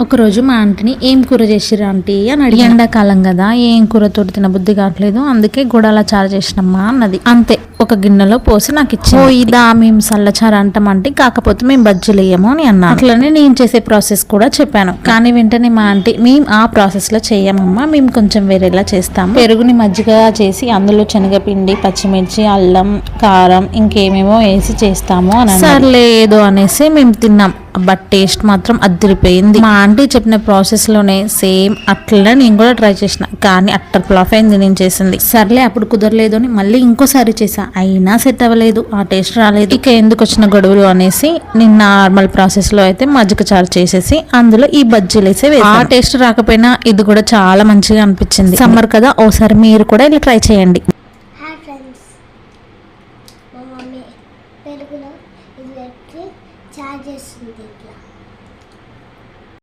ఒకరోజు మా ఆంటీని ఏం కూర చేసిర్రు ఆంటీ అని అడిగి, ఎండాకాలం కదా ఏం కూరతో తిన బుద్ధి కావట్లేదు, అందుకే గుడాల చారు చేసినమ్మా అన్నది. అంతే, ఒక గిన్నెలో పోసి నాకు ఇచ్చి, ఓ ఇదా మేము సల్లచారు అంటామంటే, కాకపోతే మేము బజ్జీలు వేయము అని అన్నా. అట్లనే నేను చేసే ప్రాసెస్ కూడా చెప్పాను. కానీ వెంటనే మా ఆంటీ, మేము ఆ ప్రాసెస్ లో చేయమమ్మా, మేము కొంచెం వేరేలా చేస్తాము, పెరుగుని మజ్జిగ చేసి అందులో శనగపిండి, పచ్చిమిర్చి, అల్లం, కారం ఇంకేమేమో వేసి చేస్తాము అని. సర్లే ఏదో అనేసి మేము తిన్నాం. బట్ టేస్ట్ మాత్రం అదిరిపోయింది. మా ఆంటీ చెప్పిన ప్రాసెస్ లోనే సేమ్ అట్లనే నేను కూడా ట్రై చేసిన, కానీ అట్టర్ ఫ్లాప్ అయింది నేను చేసింది. సర్లే అప్పుడు కుదరలేదు అని మళ్ళీ ఇంకోసారి చేసా, అయినా సెట్ అవ్వలేదు, ఆ టేస్ట్ రాలేదు. ఇక ఎందుకు వచ్చిన గొడవలు అనేసి నేను నార్మల్ ప్రాసెస్ లో అయితే మజ్జిగ చారు చేసేసి అందులో ఈ బజ్జీలు వేసి, ఆ టేస్ట్ రాకపోయినా ఇది కూడా చాలా మంచిగా అనిపించింది. సమ్మర్ కదా, ఓసారి మీరు కూడా ఇలా ట్రై చేయండి.